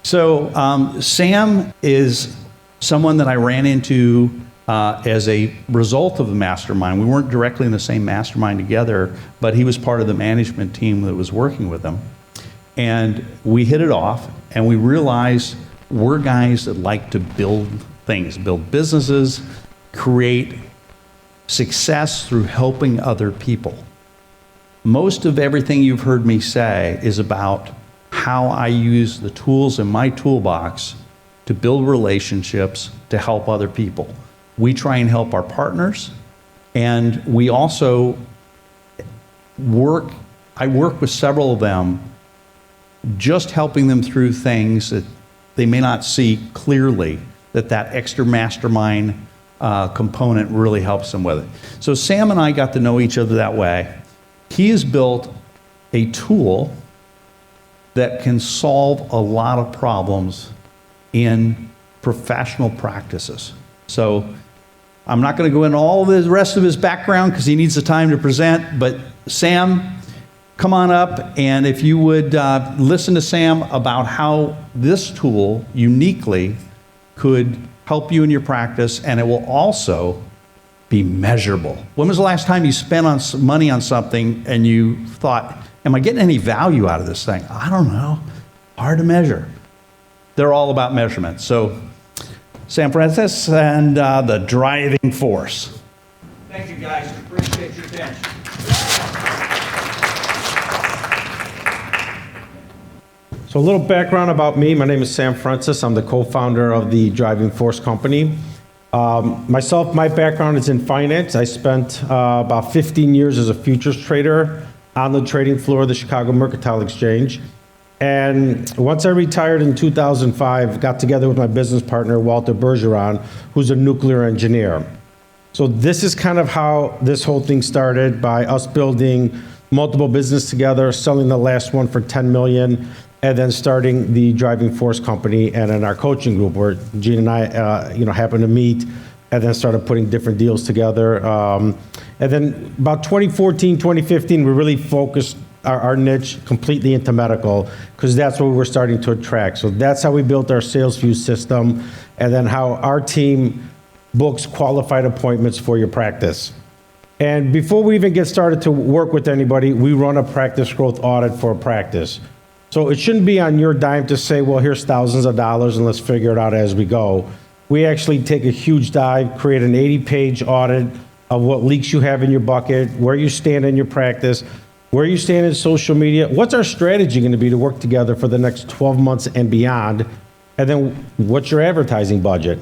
Sam is someone that I ran into as a result of the mastermind. We weren't directly in the same mastermind together, but he was part of the management team that was working with him. And we hit it off, and we realized we're guys that like to build things, build businesses, create success through helping other people. Most of everything you've heard me say is about how I use the tools in my toolbox to build relationships to help other people. We try and help our partners, and we also I work with several of them, just helping them through things that they may not see clearly, that extra mastermind component really helps them with it. So Sam and I got to know each other that way. He has built a tool that can solve a lot of problems in professional practices. So I'm not going to go into all of the rest of his background because he needs the time to present, but Sam, come on up, and if you would listen to Sam about how this tool uniquely could help you in your practice, and it will also be measurable. When was the last time you spent money on something and you thought, am I getting any value out of this thing? I don't know. Hard to measure. They're all about measurement. So, Sam Frenzas and the driving force. Thank you, guys. Appreciate your attention. So a little background about me. My name is Sam Frenzas. I'm the co-founder of the Driving Force Company. My background is in finance. I spent about 15 years as a futures trader on the trading floor of the Chicago Mercantile Exchange. And once I retired in 2005, got together with my business partner, Walter Bergeron, who's a nuclear engineer. So this is kind of how this whole thing started, by us building multiple businesses together, selling the last one for $10 million, and then starting the Driving Force Company and in our coaching group, where Gene and I happened to meet and then started putting different deals together. And then about 2014, 2015, we really focused our niche completely into medical, because that's what we were starting to attract. So that's how we built our sales view system, and then how our team books qualified appointments for your practice. And before we even get started to work with anybody, we run a practice growth audit for a practice. So it shouldn't be on your dime to say, well, here's thousands of dollars and let's figure it out as we go. We actually take a huge dive, create an 80-page audit of what leaks you have in your bucket, where you stand in your practice, where you stand in social media, what's our strategy going to be to work together for the next 12 months and beyond, and then what's your advertising budget.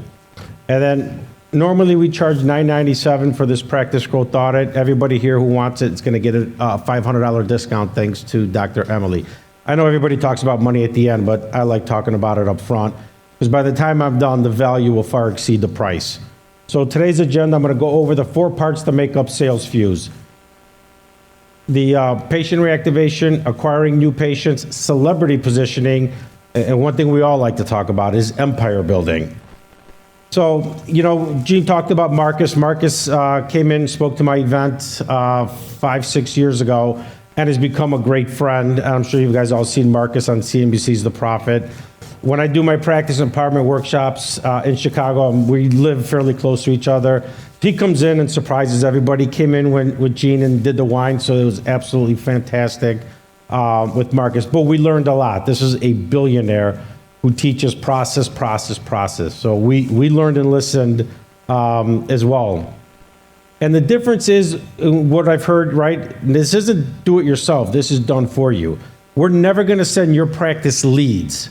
And then normally we charge $997 for this practice growth audit. Everybody here who wants it is going to get a $500 discount thanks to Dr. Emily. I know everybody talks about money at the end, but I like talking about it up front, because by the time I'm done, the value will far exceed the price. So today's agenda, I'm going to go over the 4 parts that make up sales fuse. The patient reactivation, acquiring new patients, celebrity positioning, and one thing we all like to talk about is empire building. So, Gene talked about Marcus. Marcus came in and spoke to my event 5-6 years ago and has become a great friend. I'm sure you guys all seen Marcus on CNBC's The Prophet. When I do my practice empowerment workshops in Chicago, we live fairly close to each other. He comes in and surprises everybody. Came in with Gene and did the wine, so it was absolutely fantastic with Marcus. But we learned a lot. This is a billionaire who teaches process. So we learned and listened as well. And the difference is, what I've heard, right? This isn't do it yourself. This is done for you. We're never going to send your practice leads.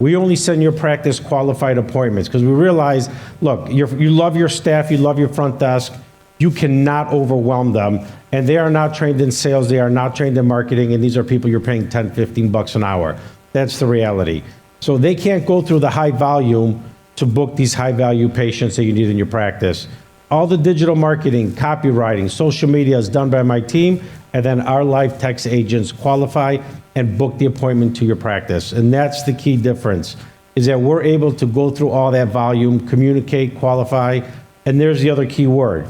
We only send your practice qualified appointments, because we realize, look, you love your staff, you love your front desk, you cannot overwhelm them, and they are not trained in sales, they are not trained in marketing, and these are people you're paying $10, $15 an hour. That's the reality. So they can't go through the high volume to book these high value patients that you need in your practice. All the digital marketing, copywriting, social media is done by my team, and then our live text agents qualify and book the appointment to your practice. And that's the key difference, is that we're able to go through all that volume, communicate, qualify, and there's the other key word,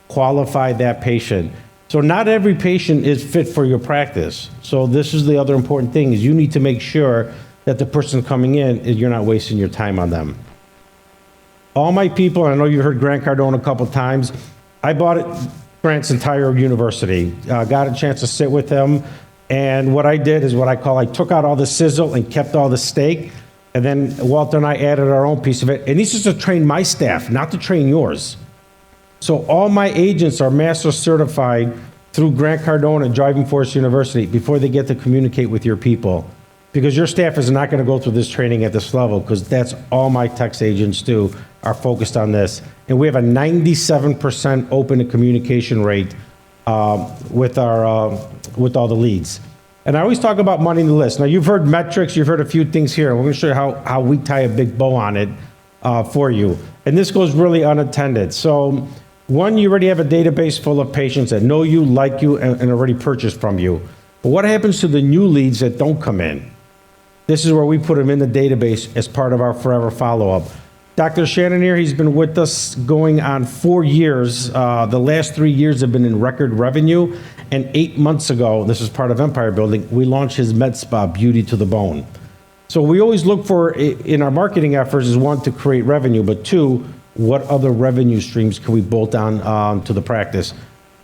qualify that patient. So not every patient is fit for your practice. So this is the other important thing, is you need to make sure that the person coming in, you're not wasting your time on them. All my people, and I know you heard Grant Cardone a couple times, I bought Grant's entire university, got a chance to sit with him, and what I did is what I took out all the sizzle and kept all the steak, and then Walter and I added our own piece of it, and this is to train my staff, not to train yours. So all my agents are master certified through Grant Cardone and Driving Force University before they get to communicate with your people. Because your staff is not going to go through this training at this level, because that's all my text agents do, are focused on this. And we have a 97% open to communication rate with all the leads. And I always talk about money in the list. Now, you've heard metrics, you've heard a few things here. We're going to show you how we tie a big bow on it for you. And this goes really unattended. So, one, you already have a database full of patients that know you, like you, and already purchased from you. But what happens to the new leads that don't come in? This is where we put them in the database as part of our forever follow-up. Dr. Shannon here, he's been with us going on 4 years. The last 3 years have been in record revenue. And 8 months ago, this is part of Empire Building, we launched his Med Spa, Beauty to the Bone. So we always look for, in our marketing efforts, is one, to create revenue, but two, what other revenue streams can we bolt on to the practice?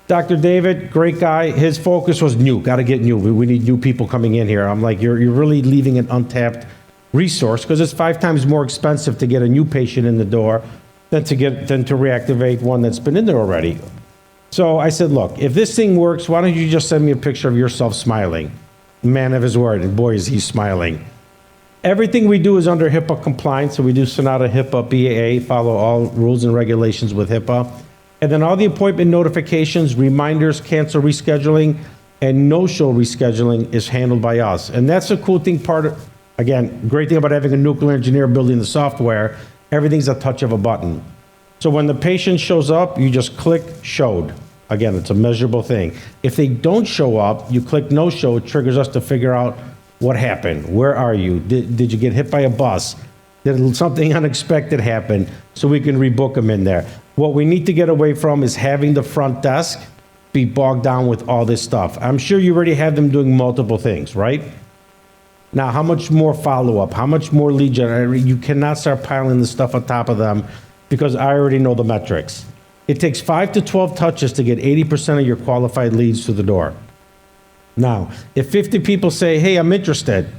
Dr. David, great guy. His focus was new. Got to get new. We need new people coming in here. I'm like, you're really leaving an untapped resource, because it's 5 times more expensive to get a new patient in the door than to reactivate one that's been in there already. So I said, look, if this thing works, why don't you just send me a picture of yourself smiling? Man of his word, and boy, is he smiling. Everything we do is under HIPAA compliance, so we do Sonata HIPAA BAA, follow all rules and regulations with HIPAA. And then all the appointment notifications, reminders, cancel rescheduling, and no-show rescheduling is handled by us. And that's a cool thing again, great thing about having a nuclear engineer building the software, everything's a touch of a button. So when the patient shows up, you just click showed. Again, it's a measurable thing. If they don't show up, you click no show, it triggers us to figure out what happened. Where are you? Did you get hit by a bus? Did something unexpected happen? So we can rebook them in there. What we need to get away from is having the front desk be bogged down with all this stuff. I'm sure you already have them doing multiple things, right? Now, how much more follow-up? How much more lead generation? You cannot start piling this stuff on top of them, because I already know the metrics. It takes 5 to 12 touches to get 80% of your qualified leads through the door. Now, if 50 people say, hey, I'm interested,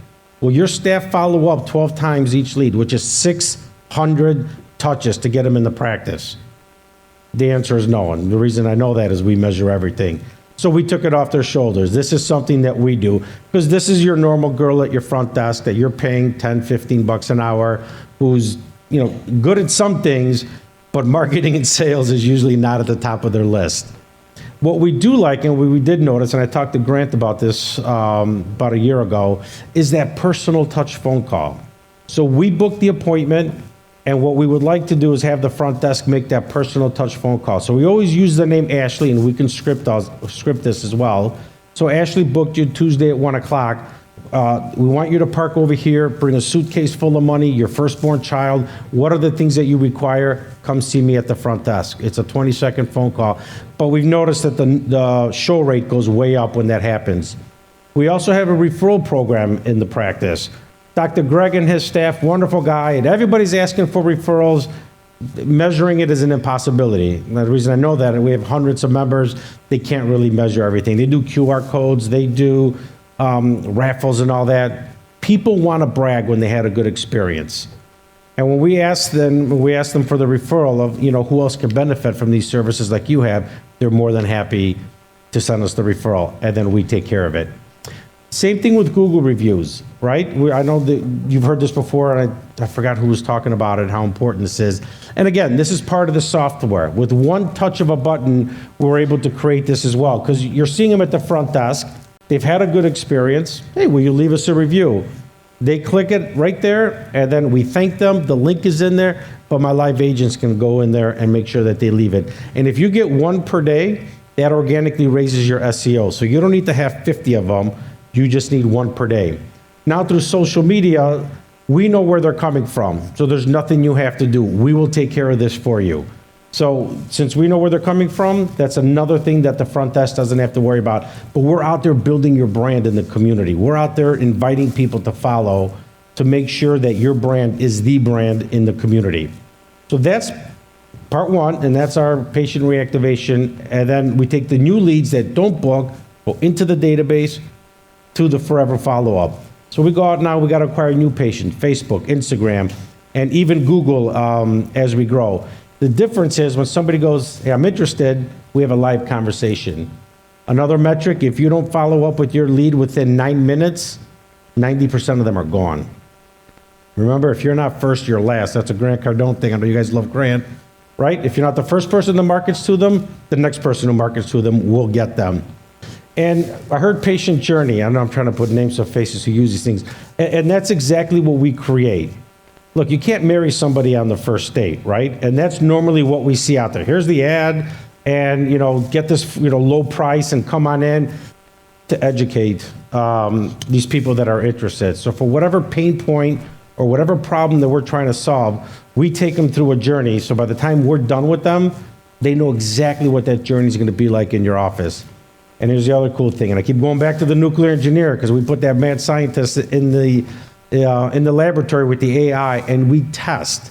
will your staff follow up 12 times each lead, which is 600 touches to get them in the practice? The answer is no, and the reason I know that is we measure everything. So we took it off their shoulders. This is something that we do, because this is your normal girl at your front desk that you're paying 10, 15 bucks an hour, who's good at some things, but marketing and sales is usually not at the top of their list. What we do like, and we did notice, and I talked to Grant about this about a year ago, is that personal touch phone call. So we book the appointment, and what we would like to do is have the front desk make that personal touch phone call. So we always use the name Ashley, and we can script this as well. So Ashley booked you Tuesday at 1 o'clock. We want you to park over here, bring a suitcase full of money, your firstborn child. What are the things that you require? Come see me at the front desk. It's a 20-second phone call. But we've noticed that the show rate goes way up when that happens. We also have a referral program in the practice. Dr. Greg and his staff, wonderful guy, and everybody's asking for referrals. Measuring it is an impossibility. And the reason I know that, and we have hundreds of members, they can't really measure everything. They do QR codes, they do raffles and all that. People want to brag when they had a good experience. And when we ask them for the referral of, who else can benefit from these services like you have, they're more than happy to send us the referral, and then we take care of it. Same thing with Google reviews, right? I know that you've heard this before, and I forgot who was talking about it, how important this is. And again, this is part of the software. With one touch of a button, we're able to create this as well, because you're seeing them at the front desk. They've had a good experience. Hey, will you leave us a review? They click it right there, and then we thank them. The link is in there, but my live agents can go in there and make sure that they leave it. And if you get one per day, that organically raises your SEO. So you don't need to have 50 of them. You just need one per day. Now through social media, we know where they're coming from. So there's nothing you have to do. We will take care of this for you. So since we know where they're coming from, that's another thing that the front desk doesn't have to worry about. But we're out there building your brand in the community. We're out there inviting people to follow to make sure that your brand is the brand in the community. So that's part one, and that's our patient reactivation. And then we take the new leads that don't book, go into the database to the forever follow-up. So we go out now, we got to acquire new patients, Facebook, Instagram, and even Google as we grow. The difference is when somebody goes, hey, I'm interested, we have a live conversation. Another metric, if you don't follow up with your lead within 9 minutes, 90% of them are gone. Remember, if you're not first, you're last. That's a Grant Cardone thing. I know you guys love Grant, right? If you're not the first person that markets to them, the next person who markets to them will get them. And I heard patient journey. I know I'm trying to put names to faces who use these things. And that's exactly what we create. Look, you can't marry somebody on the first date, right? And that's normally what we see out there. Here's the ad, and, get this, low price and come on in to educate these people that are interested. So for whatever pain point or whatever problem that we're trying to solve, we take them through a journey. So by the time we're done with them, they know exactly what that journey is going to be like in your office. And here's the other cool thing, and I keep going back to the nuclear engineer because we put that mad scientist in the laboratory with the AI, and we test.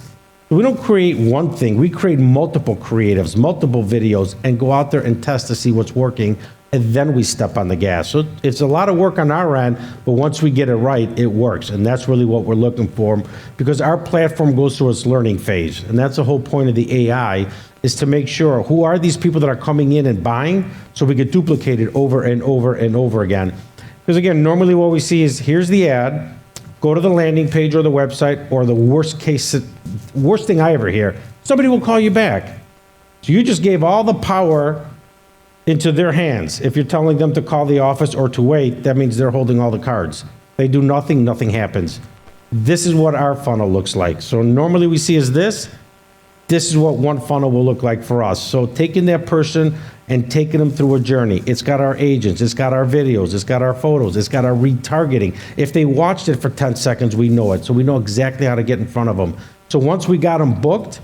We don't create one thing, we create multiple creatives, multiple videos, and go out there and test to see what's working, and then we step on the gas. So it's a lot of work on our end, but once we get it right, it works, and that's really what we're looking for, because our platform goes through its learning phase, and that's the whole point of the AI, is to make sure who are these people that are coming in and buying, so we get duplicated over and over and over again. Because again, normally what we see is, here's the ad, go to the landing page or the website, or the worst thing I ever hear, somebody will call you back. So you just gave all the power into their hands. If you're telling them to call the office or to wait, that means they're holding all the cards. They do nothing, nothing happens. This is what our funnel looks like. So normally we see is this is what one funnel will look like for us. So taking that person and taking them through a journey. It's got our agents, it's got our videos, it's got our photos, it's got our retargeting. If they watched it for 10 seconds, we know it. So we know exactly how to get in front of them. So once we got them booked,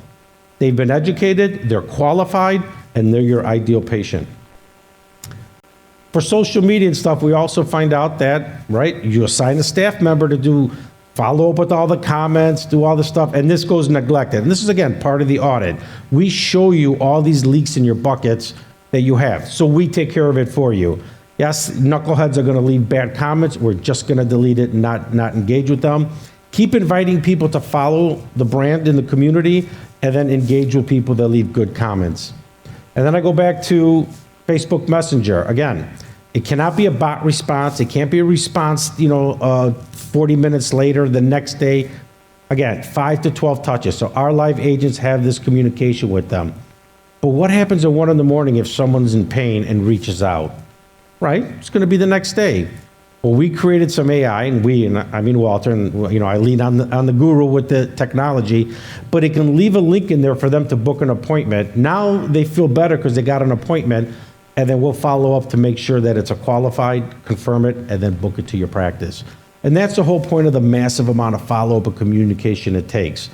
they've been educated, they're qualified, and they're your ideal patient. For social media and stuff, we also find out that, right, you assign a staff member to do follow up with all the comments, do all the stuff, and this goes neglected. And this is, again, part of the audit. We show you all these leaks in your buckets that you have, so we take care of it for you. Yes, knuckleheads are gonna leave bad comments. We're just gonna delete it and not engage with them. Keep inviting people to follow the brand in the community, and then engage with people that leave good comments. And then I go back to Facebook Messenger. Again, it cannot be a bot response. It can't be a response, 40 minutes later, the next day. Again, 5 to 12 touches. So our live agents have this communication with them. But what happens at 1 in the morning if someone's in pain and reaches out? Right? It's going to be the next day. Well, we created some AI, and I mean Walter, and I lean on the guru with the technology, but it can leave a link in there for them to book an appointment. Now they feel better because they got an appointment, and then we'll follow up to make sure that it's a qualified, confirm it, and then book it to your practice. And that's the whole point of the massive amount of follow-up and communication it takes.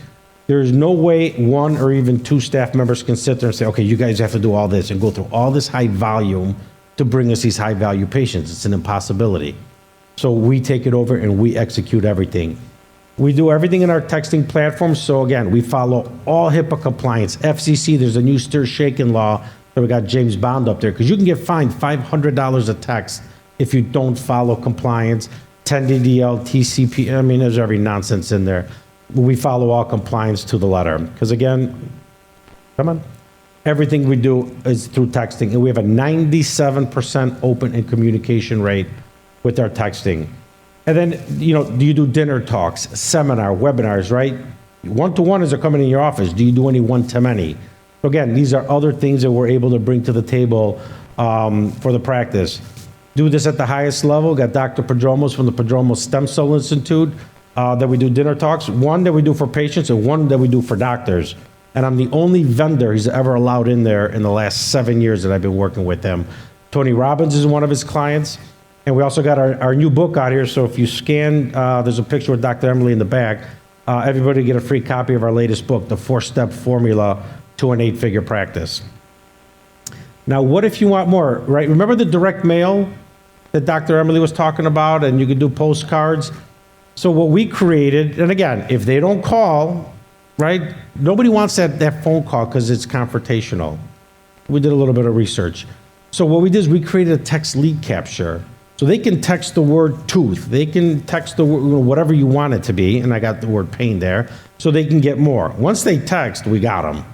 There is no way 1 or even 2 staff members can sit there and say, okay, you guys have to do all this and go through all this high volume to bring us these high value patients. It's an impossibility. So we take it over and we execute everything. We do everything in our texting platform. So again, we follow all HIPAA compliance. FCC, there's a new stir shaken law that we got James Bond up there, because you can get fined $500 a text if you don't follow compliance, 10DDL, TCP, I mean, there's every nonsense in there. We follow all compliance to the letter. Because again, come on, everything we do is through texting, and we have a 97% open and communication rate with our texting. And then, do you do dinner talks, seminar, webinars, right? One-to-one as they're coming in your office. Do you do any one-to-many? So again, these are other things that we're able to bring to the table for the practice. Do this at the highest level. Got Dr. Prodromos from the Prodromos Stem Cell Institute that we do dinner talks. One that we do for patients and one that we do for doctors. And I'm the only vendor he's ever allowed in there in the last 7 years that I've been working with him. Tony Robbins is one of his clients. And we also got our new book out here. So if you scan, there's a picture with Dr. Emily in the back. Everybody get a free copy of our latest book, The 4-Step Formula to an 8-Figure Practice. Now, what if you want more, right? Remember the direct mail that Dr. Emily was talking about, and you could do postcards? So what we created, and again, if they don't call, right, nobody wants that phone call because it's confrontational. We did a little bit of research. So what we did is we created a text lead capture. So they can text the word tooth. They can text the word, whatever you want it to be, and I got the word pain there, so they can get more. Once they text, we got them.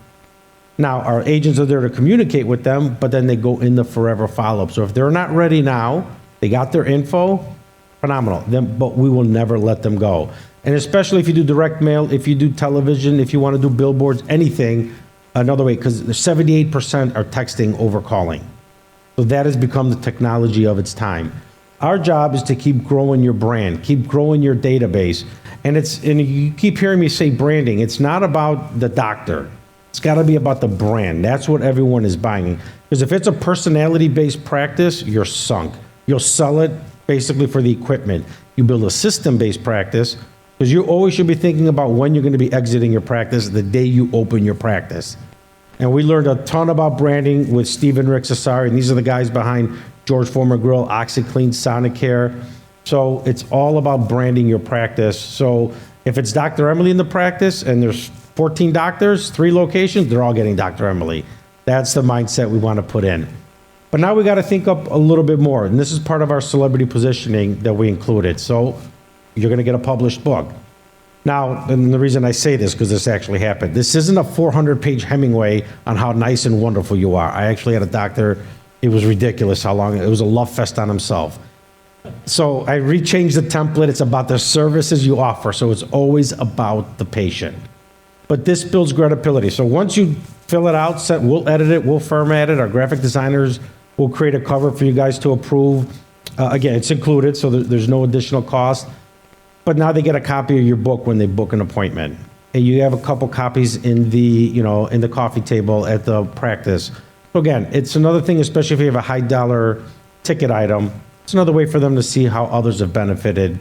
Now, our agents are there to communicate with them, but then they go in the forever follow-up. So if they're not ready now, they got their info, phenomenal. But we will never let them go. And especially if you do direct mail, if you do television, if you want to do billboards, anything, another way, because 78% are texting over calling. So that has become the technology of its time. Our job is to keep growing your brand, keep growing your database. And you keep hearing me say branding. It's not about the doctor. It's got to be about the brand. That's what everyone is buying. Because if it's a personality-based practice, you're sunk. You'll sell it basically for the equipment. You build a system-based practice, because you always should be thinking about when you're going to be exiting your practice, the day you open your practice. And we learned a ton about branding with Steve and Rick Cesari, and these are the guys behind George Foreman Grill, OxyClean, Sonicare. So it's all about branding your practice. So if it's Dr. Emily in the practice and there's 14 doctors, 3 locations, they're all getting Dr. Emily. That's the mindset we want to put in. But now we got to think up a little bit more, and this is part of our celebrity positioning that we included. So you're going to get a published book. Now, and the reason I say this, because this actually happened. This isn't a 400-page Hemingway on how nice and wonderful you are. I actually had a doctor, it was ridiculous how long, it was a love fest on himself. So I rechanged the template. It's about the services you offer. So it's always about the patient. But this builds credibility. So once you fill it out, we'll edit it, we'll format it. Our graphic designers will create a cover for you guys to approve. Again, it's included, so there's no additional cost. But now they get a copy of your book when they book an appointment. And you have a couple copies in the coffee table at the practice. So again, it's another thing, especially if you have a high dollar ticket item, it's another way for them to see how others have benefited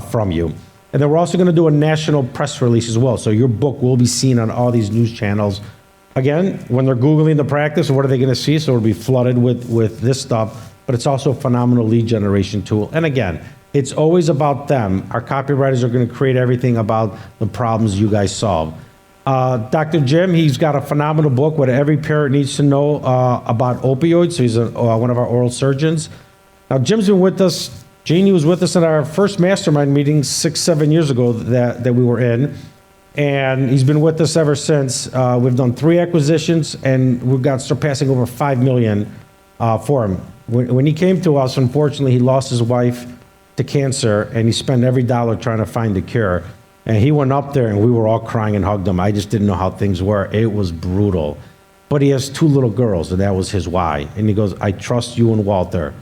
from you. And then we're also going to do a national press release as well. So your book will be seen on all these news channels. Again, when they're Googling the practice, what are they going to see? So it'll be flooded with this stuff, but it's also a phenomenal lead generation tool. And again, it's always about them. Our copywriters are going to create everything about the problems you guys solve. Dr. Jim, he's got a phenomenal book, What Every Parent Needs to Know about Opioids. So he's one of our oral surgeons. Now, Jim's been with us. Jeannie was with us at our first mastermind meeting 6-7 years ago that we were in. And he's been with us ever since. We've done 3 acquisitions, and we've got surpassing over $5 million for him. When he came to us, unfortunately, he lost his wife to cancer, and he spent every dollar trying to find a cure. And he went up there, and we were all crying and hugged him. I just didn't know how things were. It was brutal. But he has 2 little girls, and that was his why. And he goes, I trust you and Walter. And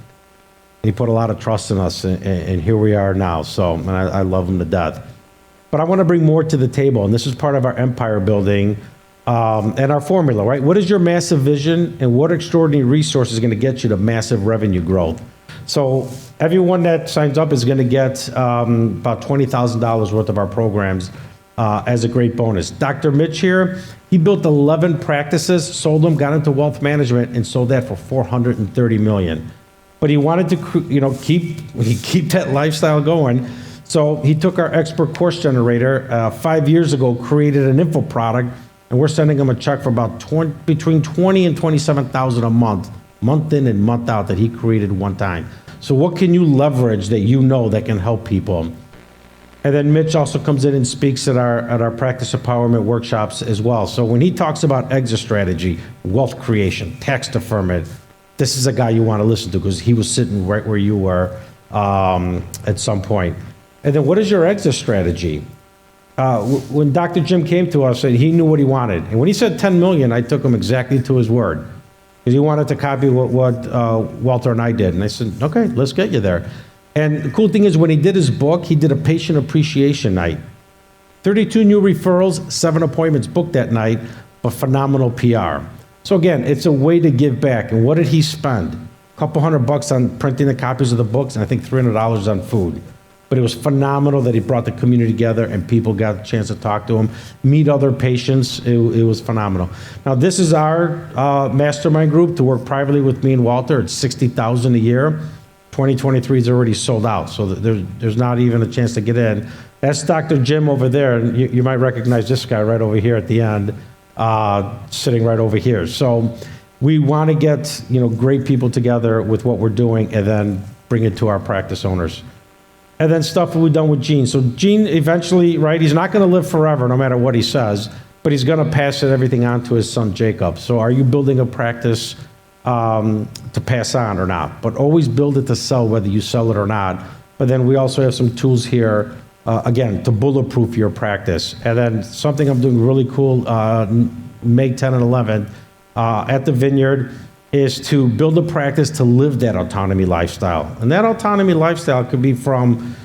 he put a lot of trust in us, and here we are now. So, and I love him to death. But I want to bring more to the table, and this is part of our empire building and our formula, right? What is your massive vision, and what extraordinary resource is going to get you to massive revenue growth? So everyone that signs up is going to get about $20,000 worth of our programs as a great bonus. Dr. Mitch here, he built 11 practices, sold them, got into wealth management, and sold that for $430 million. But he wanted to, keep that lifestyle going. So he took our expert course generator 5 years ago, created an info product, and we're sending him a check for about between $20,000 and $27,000 a month in and month out, that he created one time. So what can you leverage that can help people? And then Mitch also comes in and speaks at our practice empowerment workshops as well. So when he talks about exit strategy, wealth creation, tax deferment, this is a guy you want to listen to, because he was sitting right where you were at some point. And then what is your exit strategy? When Dr. Jim came to us, he knew what he wanted. And when he said 10 million, I took him exactly to his word. Because he wanted to copy what Walter and I did. And I said, okay, let's get you there. And the cool thing is, when he did his book, he did a patient appreciation night. 32 new referrals, 7 appointments booked that night, but phenomenal PR. So again, it's a way to give back. And what did he spend? A couple $100 on printing the copies of the books, and I think $300 on food. But it was phenomenal that he brought the community together and people got a chance to talk to him, meet other patients. It was phenomenal. Now, this is our mastermind group to work privately with me and Walter. It's $60,000 a year. 2023 is already sold out, so there's not even a chance to get in. That's Dr. Jim over there, and you might recognize this guy right over here at the end, sitting right over here. So we want to get, great people together with what we're doing and then bring it to our practice owners. And then stuff we've done with Gene. So Gene eventually, right, he's not going to live forever no matter what he says, but he's going to pass everything on to his son Jacob. So are you building a practice to pass on or not? But always build it to sell, whether you sell it or not. But then we also have some tools here, again, to bulletproof your practice. And then something I'm doing really cool, May 10 and 11, at the Vineyard, is to build a practice to live that autonomy lifestyle. And that autonomy lifestyle could be from,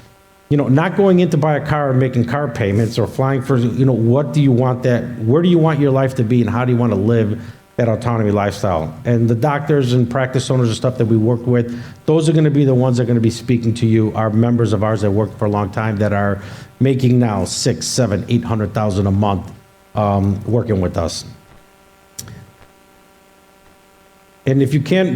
not going in to buy a car and making car payments or flying for, what do you want where do you want your life to be and how do you want to live that autonomy lifestyle? And the doctors and practice owners and stuff that we work with, those are going to be the ones that are going to be speaking to you, our members of ours that worked for a long time that are making now 6, 7, 800,000 a month working with us. And if you can't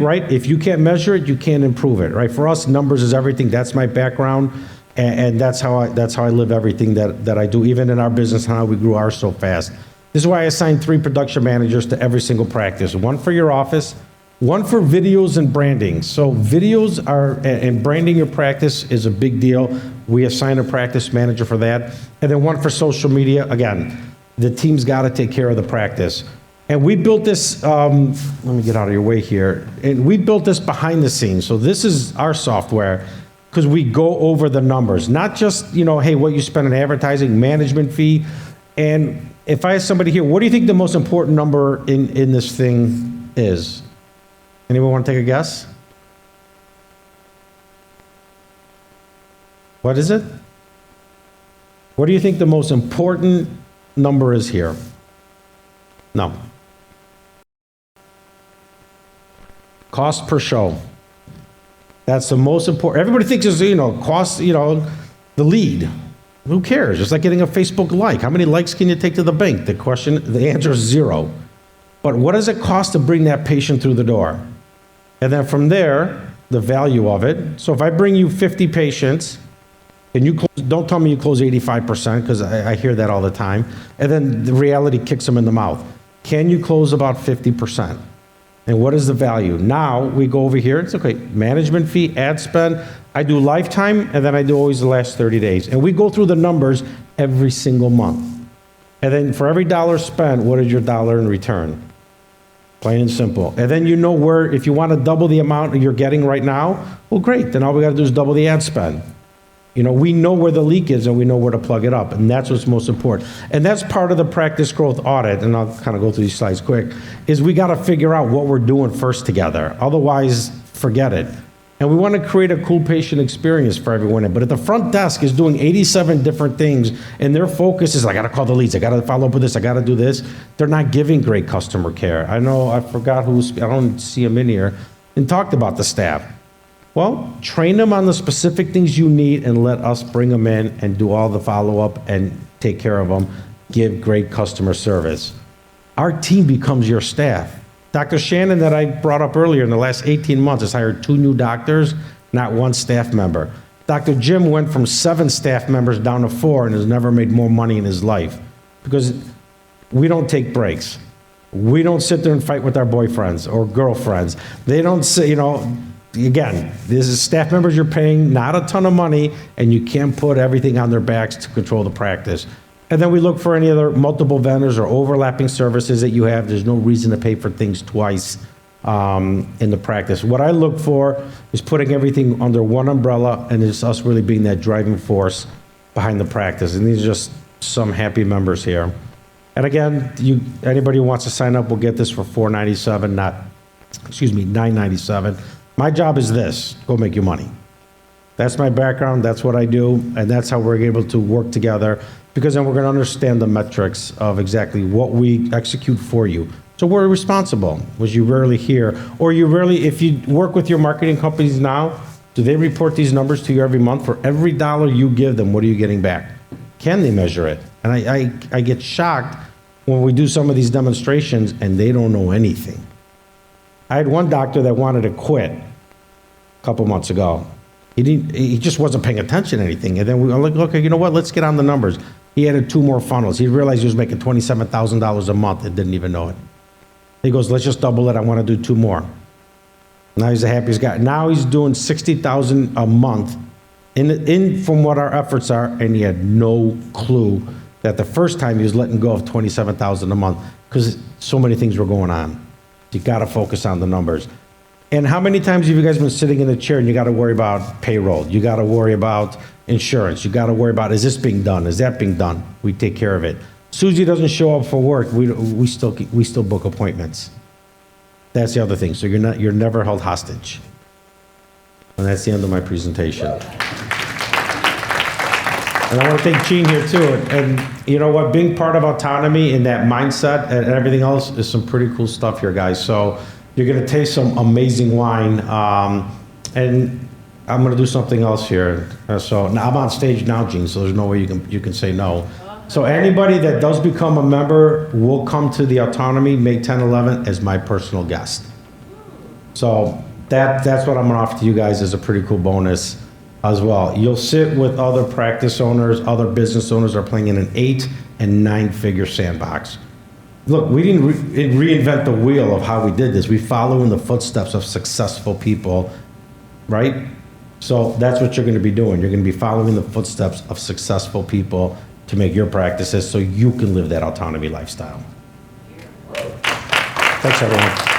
measure it, you can't improve it, right? For us, numbers is everything. That's my background, and that's how I live everything that I do, even in our business, how we grew ours so fast. This is why I assigned 3 production managers to every single practice. 1 for your office, 1 for videos and branding. So videos and branding your practice is a big deal. We assign a practice manager for that. And then 1 for social media. Again, the team's got to take care of the practice. And we built this, let me get out of your way here. And we built this behind the scenes. So this is our software because we go over the numbers, not just, hey, what you spend on advertising, management fee. And if I ask somebody here, what do you think the most important number in this thing is? Anyone want to take a guess? What is it? What do you think the most important number is here? No. Cost per show. That's the most important. Everybody thinks it's, cost, the lead. Who cares? It's like getting a Facebook like. How many likes can you take to the bank? The answer is 0. But what does it cost to bring that patient through the door? And then from there, the value of it. So if I bring you 50 patients, and you close, don't tell me you close 85%, because I hear that all the time. And then the reality kicks them in the mouth. Can you close about 50%? And what is the value? Now we go over here. It's okay. Management fee, ad spend. I do lifetime, and then I do always the last 30 days. And we go through the numbers every single month. And then for every dollar spent, what is your dollar in return? Plain and simple. And then where, if you want to double the amount you're getting right now, well, great. Then all we got to do is double the ad spend. We know where the leak is and we know where to plug it up, and that's what's most important. And that's part of the practice growth audit, and I'll kind of go through these slides quick, is we got to figure out what we're doing first together. Otherwise, forget it. And we want to create a cool patient experience for everyone. But at the front desk is doing 87 different things, and their focus is, I got to call the leads, I got to follow up with this, I got to do this. They're not giving great customer care. I know, I forgot I don't see him in here, and talked about the staff. Well, train them on the specific things you need and let us bring them in and do all the follow-up and take care of them. Give great customer service. Our team becomes your staff. Dr. Shannon that I brought up earlier, in the last 18 months, has hired 2 new doctors, not 1 staff member. Dr. Jim went from 7 staff members down to 4 and has never made more money in his life because we don't take breaks. We don't sit there and fight with our boyfriends or girlfriends. They don't say, again, this is staff members you're paying not a ton of money, and you can't put everything on their backs to control the practice. And then we look for any other multiple vendors or overlapping services that you have. There's no reason to pay for things twice in the practice. What I look for is putting everything under one umbrella, and it's us really being that driving force behind the practice. And these are just some happy members here. And again, anybody who wants to sign up will get this for $497, $997. My job is this: go make you money. That's my background, that's what I do, and that's how we're able to work together, because then we're going to understand the metrics of exactly what we execute for you. So we're responsible, which you rarely hear, or if you work with your marketing companies now, do they report these numbers to you every month? For every dollar you give them, what are you getting back? Can they measure it? And I get shocked when we do some of these demonstrations and they don't know anything. I had one doctor that wanted to quit couple months ago. He just wasn't paying attention to anything. And then we were like, okay, you know what? Let's get on the numbers. He added 2 more funnels. He realized he was making $27,000 a month and didn't even know it. He goes, let's just double it. I want to do 2 more. Now he's the happiest guy. Now he's doing $60,000 a month from what our efforts are, and he had no clue that the first time he was letting go of $27,000 a month because so many things were going on. You got to focus on the numbers. And how many times have you guys been sitting in the chair and you got to worry about payroll? You got to worry about insurance. You got to worry about, is this being done? Is that being done? We take care of it. Susie doesn't show up for work. We still book appointments. That's the other thing. So you're never held hostage. And that's the end of my presentation. And I want to thank Gene here too. And you know what? Being part of autonomy and that mindset and everything else is some pretty cool stuff here, guys. So you're going to taste some amazing wine. And I'm going to do something else here. So now I'm on stage now, Gene, so there's no way you can say no. So anybody that does become a member will come to the Autonomy May 10, 11 as my personal guest. So that's what I'm going to offer to you guys as a pretty cool bonus as well. You'll sit with other practice owners, other business owners that are playing in an 8 and 9-figure sandbox. Look, we didn't reinvent the wheel of how we did this. We follow in the footsteps of successful people, right? So that's what you're going to be doing. You're going to be following the footsteps of successful people to make your practices so you can live that autonomy lifestyle. Thanks, everyone.